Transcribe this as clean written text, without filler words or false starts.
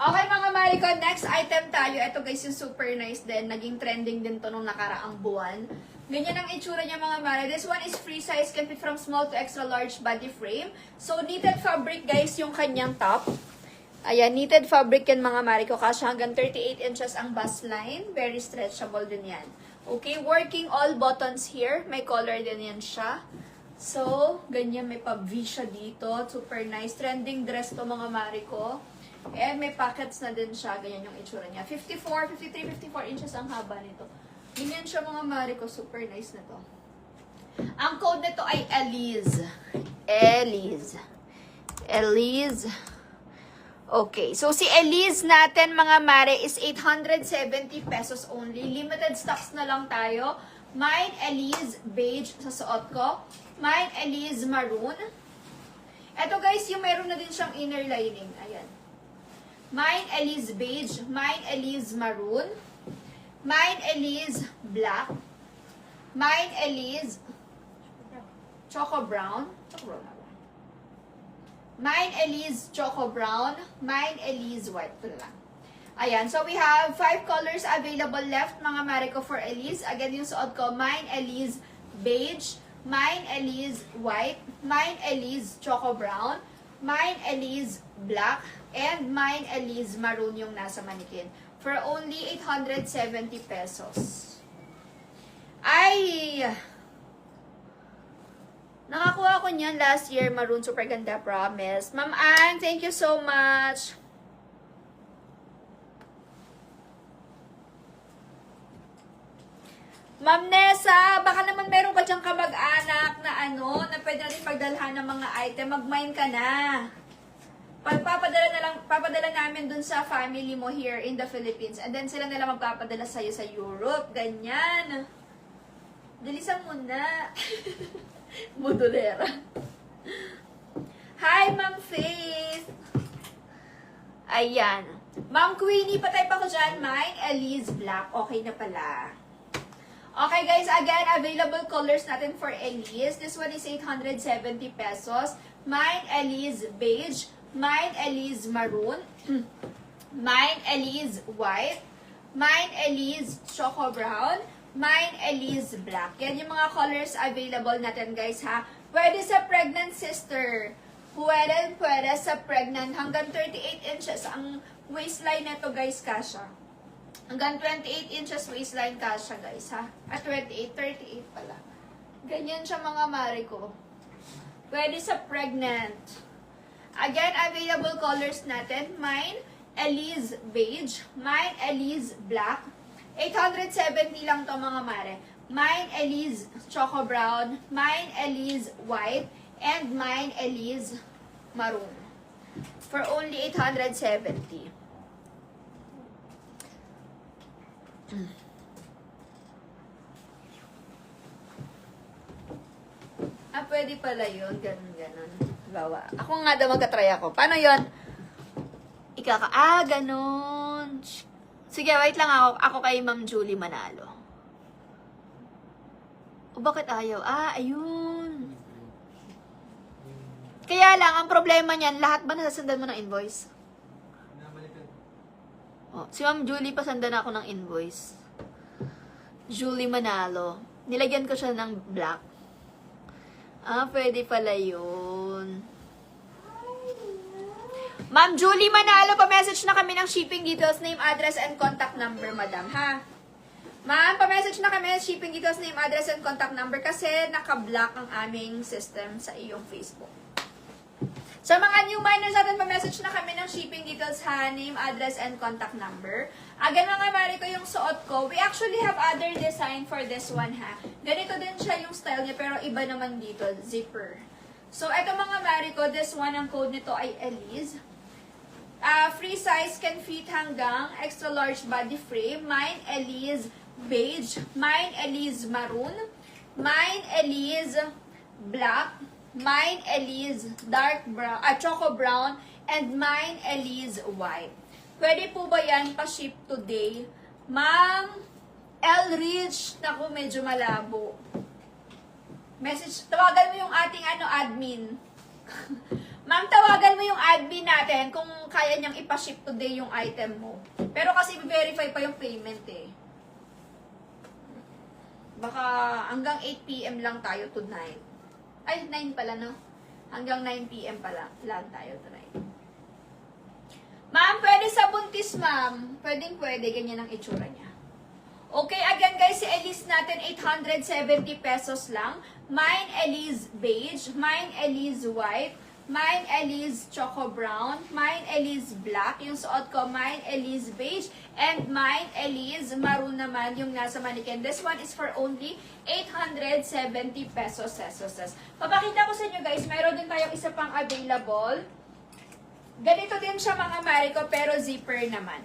Okay mga Mariko, next item tayo. Ito guys yung super nice din. Naging trending din to nung nakaraang buwan. Ganyan ang itsura niya mga Mare. This one is free size, can fit from small to extra large body frame. So knitted fabric guys yung kanyang top. Ayan, knitted fabric yan mga Mariko. Kasi hanggang 38 inches ang bust line. Very stretchable din yan. Okay, working all buttons here. May color din yan siya. So, ganyan may pa-V siya dito. Super nice. Trending dress to mga Mariko. And may pockets na din siya. Ganyan yung itsura niya. 54, 53, 54 inches ang haba nito. Ganyan siya mga Mariko. Super nice na to. Ang code nito ay Elise. Elise. Elise. Okay. So, si Elise natin mga Mare is 870 pesos only. Limited stocks na lang tayo. Mine Elise beige sa suot ko. Mine Elise maroon. Ito guys, yung meron na din siyang inner lining. Ayan. Mine Elise beige, mine Elise maroon, mine Elise black, mine Elise choco brown, mine Elise choco brown, mine Elise white. Ayan, so we have 5 colors available left mga Mariko for Elise. Again, yung suot ko, mine Elise beige, mine Elise white, mine Elise choco brown, mine Elise black, and mine Elise maroon yung nasa manikin. For only 870 pesos. Ay! Nakakuha ko niyan last year, maroon, super ganda, promise. Ma'am Ann, thank you so much. Ma'am Nessa, baka naman meron ka diyang kamag-anak na na pwede natin pagdalhan ng mga item. Mag-mine ka na. Papadala namin dun sa family mo here in the Philippines. And then sila nila magpapadala sa'yo sa Europe. Ganyan. Dalisan mo na. Modulera. Hi, Ma'am Faith. Ayan. Ma'am Queenie, patay pa ko dyan. Mine, Elise Black. Okay na pala. Okay guys, again, available colors natin for Elise. This one is 870 pesos. Mine, Elise beige. Mine, Elise maroon. Mine, Elise white. Mine, Elise choco brown. Mine, Elise black. Yan yung mga colors available natin guys ha. Pwede sa pregnant sister. Pwede sa pregnant. Hanggang 38 inches ang waistline nito guys kasha. Hanggang 28 inches waistline kasha guys ha. At 28, 38 pala. Ganyan siya mga Mariko. Pwede sa pregnant. Again, available colors natin. Mine, Elise beige. Mine, Elise black. 870 lang to mga Mare. Mine, Elise choco brown. Mine, Elise white. And mine, Elise maroon. For only 870. Pwede pala yun. Ganun. Bawa. Ako nga daw magka-try ako. Paano yun? Ganun. Sige, wait lang ako. Ako kay Ma'am Julie Manalo. O, bakit ayaw? Ayun. Kaya lang, ang problema niyan, lahat ba nasasandan mo ng invoice? Si Ma'am Julie, pasandan ako ng invoice. Julie Manalo. Nilagyan ko siya ng black. Pwede pala yun. Ma'am Julie Manalo, pa-message na kami ng shipping details, name, address, and contact number, madam, ha? Ma'am, pa-message na kami ng shipping details, name, address, and contact number kasi naka-block ang aming system sa iyong Facebook. Sa mga new miners natin, pa-message na kami ng shipping details ha, name, address, and contact number. Again mga Mariko, yung suot ko, we actually have other design for this one ha. Ganito din siya yung style niya, pero iba naman dito, zipper. So, eto mga Mariko, this one, ang code nito ay Elise. Free size can fit hanggang extra large body frame. Mine, Elise beige. Mine, Elise maroon. Mine Elise black, mine Elise dark brown, choco brown, and mine Elise white. Pwede po ba yan pa-ship today? Ma'am Elrich, naku, medyo malabo. Message, tawagan mo yung ating admin. Ma'am, tawagan mo yung admin natin kung kaya niyang ipa-ship today yung item mo. Pero kasi verify pa yung payment eh. Baka hanggang 8 PM lang tayo tonight. Ay, 9 pala, no? Hanggang 9 PM pala lang tayo tonight. Ma'am, pwede sa buntis, ma'am. Pwedeng pwede, ganyan ang itsura niya. Okay, again guys, si Elise natin, 870 pesos lang. Mine Elise beige, mine Elise white, mine Elise choco brown, mine Elise black, yung suot ko, mine Elise beige, and mine Elise maroon naman yung nasa mannequin. This one is for only 870 pesos. Papakita ko sa inyo guys, mayroon din tayong isa pang available. Ganito din siya mga Marico, pero zipper naman.